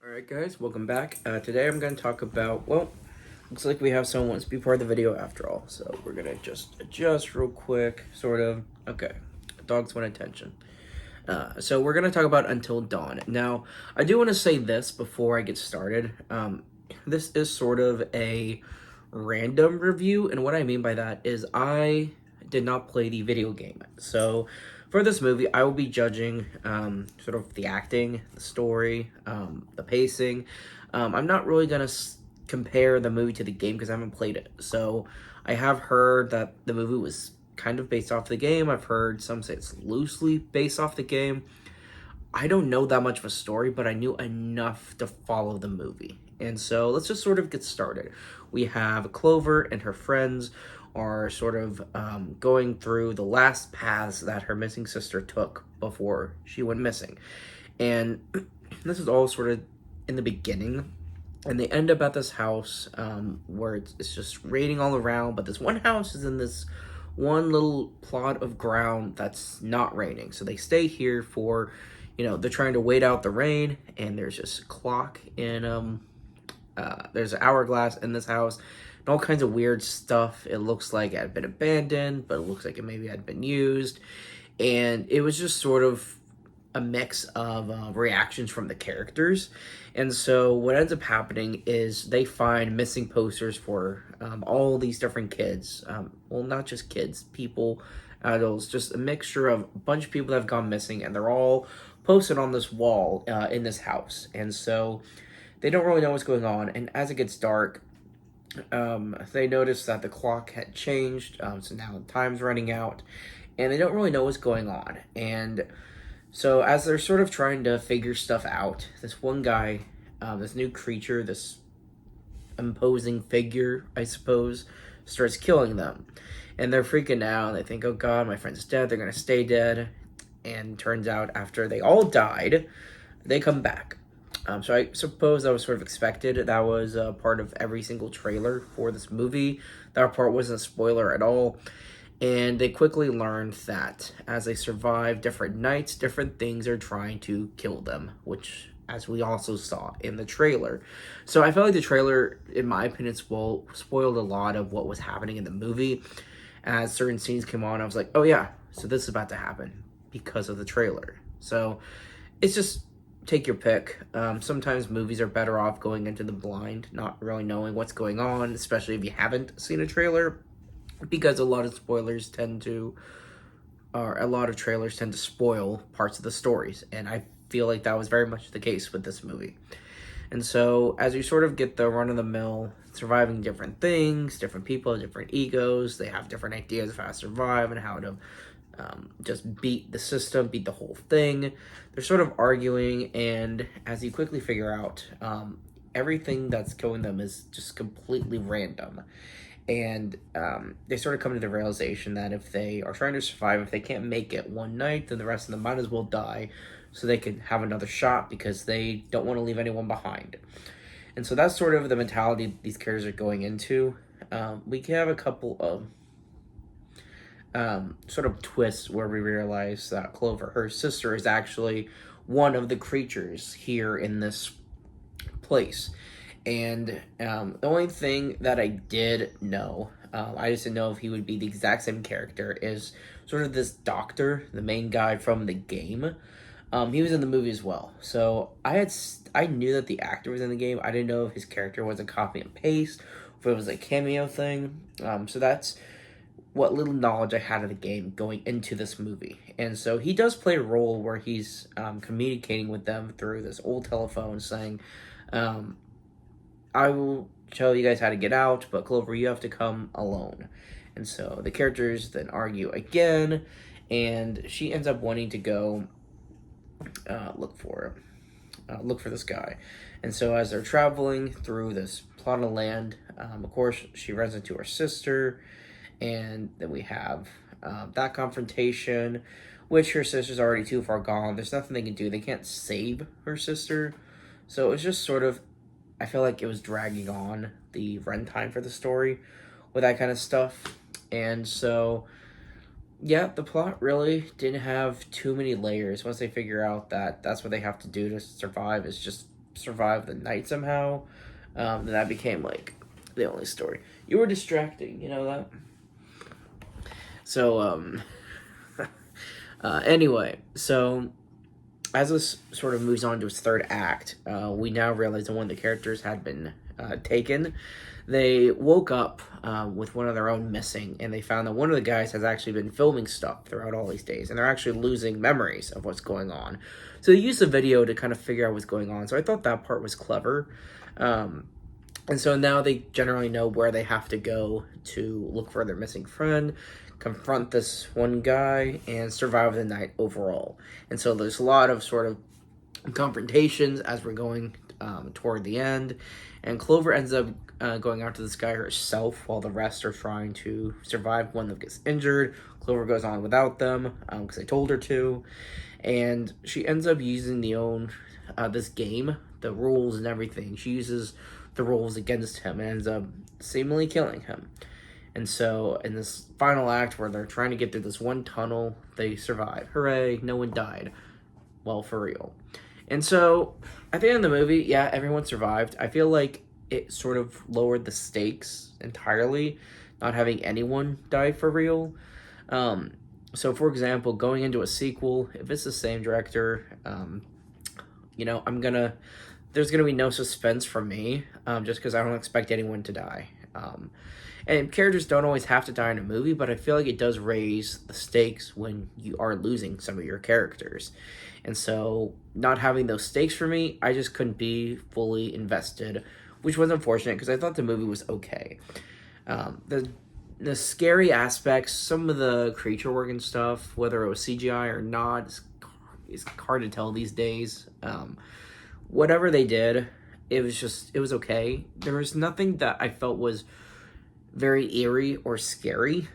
Alright guys, welcome back. Today I'm going to talk about, well, looks like we have someone who wants to be part of the video after all. So we're going to just adjust real quick, sort of. Okay, dogs want attention. So we're going to talk about Until Dawn. Now, I do want to say this before I get started. This is sort of a random review, and what I mean by that is I did not play the video game. So for this movie, I will be judging sort of the acting, the story, the pacing. I'm not really going to compare the movie to the game because I haven't played it. So I have heard that the movie was kind of based off the game. I've heard some say it's loosely based off the game. I don't know that much of a story, but I knew enough to follow the movie. And so let's just sort of get started. We have Clover and her friends are sort of going through the last paths that her missing sister took before she went missing. And this is all sort of in the beginning. And they end up at this house where it's just raining all around, but this one house is in this one little plot of ground that's not raining. So they stay here for, they're trying to wait out the rain, and there's just a clock in, there's an hourglass in this house, and all kinds of weird stuff. It looks like it had been abandoned, but it looks like it maybe had been used. And it was just sort of a mix of reactions from the characters. And so what ends up happening is they find missing posters for all these different kids. Well, not just kids, people, adults, just a mixture of a bunch of people that have gone missing, and they're all posted on this wall in this house. And so they don't really know what's going on. And as it gets dark, they notice that the clock had changed. So now time's running out, and they don't really know what's going on. And so as they're sort of trying to figure stuff out, this one guy, this new creature, this imposing figure, I suppose, starts killing them. And they're freaking out. They think, oh God, my friend's dead. They're going to stay dead. And turns out after they all died, they come back. So I suppose that was sort of expected. That was part of every single trailer for this movie. That part wasn't a spoiler at all. And they quickly learned that as they survive different nights, different things are trying to kill them, which, as we also saw in the trailer. So I felt like the trailer, in my opinion, spoiled a lot of what was happening in the movie. As certain scenes came on, I was like, oh yeah, so this is about to happen because of the trailer. So it's just take your pick. Sometimes movies are better off going into the blind, not really knowing what's going on, especially if you haven't seen a trailer, because a lot of trailers tend to spoil parts of the stories, and I feel like that was very much the case with this movie. And so as you sort of get the run-of-the-mill surviving different things, different people, different egos, they have different ideas of how to survive and how to just beat the system, beat the whole thing. They're sort of arguing, and as you quickly figure out, everything that's killing them is just completely random. And they sort of come to the realization that if they are trying to survive, if they can't make it one night, then the rest of them might as well die so they can have another shot, because they don't want to leave anyone behind. And so that's sort of the mentality these characters are going into. We have a couple of sort of twists where we realize that Clover, her sister, is actually one of the creatures here in this place. And the only thing that I did know, I just didn't know if he would be the exact same character, is sort of this doctor, the main guy from the game. He was in the movie as well. So I knew that the actor was in the game. I didn't know if his character was a copy and paste, if it was a cameo thing. So that's what little knowledge I had of the game going into this movie. And so he does play a role where he's communicating with them through this old telephone, saying, I will show you guys how to get out, but Clover, you have to come alone. And so the characters then argue again, and she ends up wanting to go look for this guy. And so as they're traveling through this plot of land, of course, she runs into her sister, and then we have that confrontation, which her sister's already too far gone. There's nothing they can do. They can't save her sister. So it's just sort of, I feel like it was dragging on the runtime for the story with that kind of stuff. And so, yeah, the plot really didn't have too many layers. Once they figure out that that's what they have to do to survive, is just survive the night somehow, then that became like the only story. You were distracting, you know that? So, anyway, so as this sort of moves on to its third act, we now realize that one of the characters had been taken. They woke up with one of their own missing, and they found that one of the guys has actually been filming stuff throughout all these days, and they're actually losing memories of what's going on. So they used the video to kind of figure out what's going on, so I thought that part was clever. And so now they generally know where they have to go to look for their missing friend, confront this one guy, and survive the night overall. And so there's a lot of sort of confrontations as we're going toward the end. And Clover ends up going after this guy herself while the rest are trying to survive. One that gets injured. Clover goes on without them because they told her to. And she ends up using this game, the rules and everything. She uses the rules against him and ends up seemingly killing him. And so in this final act where they're trying to get through this one tunnel, they survive. Hooray, no one died. Well, for real. And so at the end of the movie, yeah, everyone survived. I feel like it sort of lowered the stakes entirely, not having anyone die for real. So for example, going into a sequel, if it's the same director, there's gonna be no suspense from me, just because I don't expect anyone to die. And characters don't always have to die in a movie, but I feel like it does raise the stakes when you are losing some of your characters. And so not having those stakes for me, I just couldn't be fully invested, which was unfortunate because I thought the movie was okay. The scary aspects, some of the creature work and stuff, whether it was CGI or not, it's hard to tell these days. Whatever they did, it was okay. There was nothing that I felt was very eerie or scary.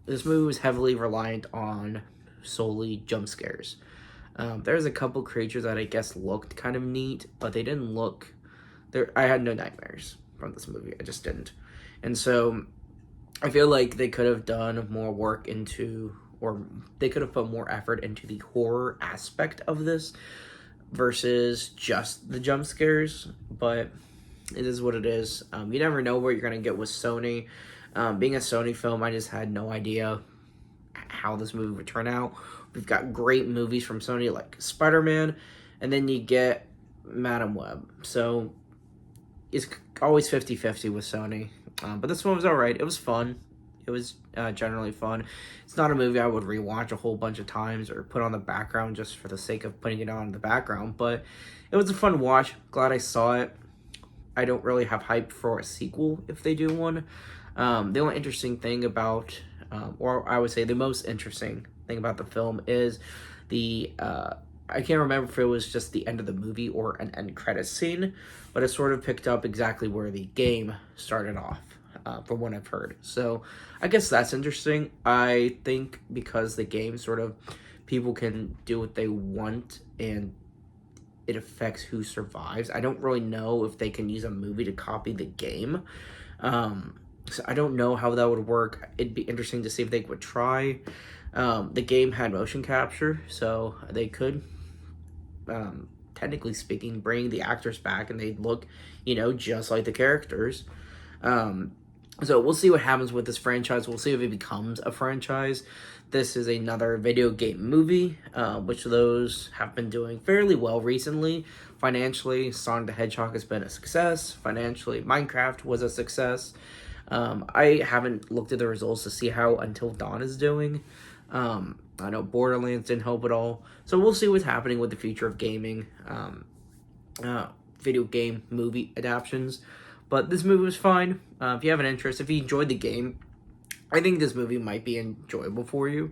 This movie was heavily reliant on solely jump scares. There's a couple creatures that I guess looked kind of neat, but they didn't look... I had no nightmares from this movie. I just didn't. And so I feel like they could have done more work into, or they could have put more effort into the horror aspect of this versus just the jump scares, but it is what it is. You never know what you're going to get with Sony. Being a Sony film, I just had no idea how this movie would turn out. We've got great movies from Sony like Spider-Man, and then you get Madam Web. So it's always 50-50 with Sony. But this one was alright. It was fun. It was generally fun. It's not a movie I would rewatch a whole bunch of times or put on the background just for the sake of putting it on in the background, but it was a fun watch. Glad I saw it. I don't really have hype for a sequel if they do one. The only interesting thing about, or I would say the most interesting thing about the film is I can't remember if it was just the end of the movie or an end credits scene, but it sort of picked up exactly where the game started off, from what I've heard. So I guess that's interesting. I think because the game sort of, people can do what they want and it affects who survives. I don't really know if they can use a movie to copy the game. So I don't know how that would work. It'd be interesting to see if they would try. The game had motion capture, so they could, technically speaking, bring the actors back and they'd look, just like the characters. So we'll see what happens with this franchise. We'll see if it becomes a franchise. This is another video game movie, which those have been doing fairly well recently. Financially, Sonic the Hedgehog has been a success. Financially, Minecraft was a success. I haven't looked at the results to see how Until Dawn is doing. I know Borderlands didn't help at all. So we'll see what's happening with the future of gaming, video game movie adaptions. But this movie was fine. If you have an interest, if you enjoyed the game, I think this movie might be enjoyable for you.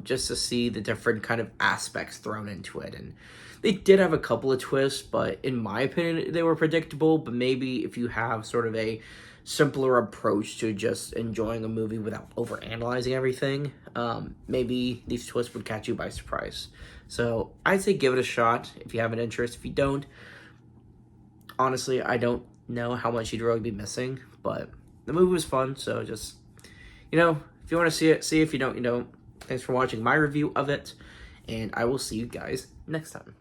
Just to see the different kind of aspects thrown into it. And they did have a couple of twists, but in my opinion, they were predictable. But maybe if you have sort of a simpler approach to just enjoying a movie without overanalyzing everything, maybe these twists would catch you by surprise. So I'd say give it a shot if you have an interest. If you don't, honestly, I don't know how much you'd really be missing, but the movie was fun. So just, if you want to see it, see. If you don't, you don't. Thanks for watching my review of it, and I will see you guys next time.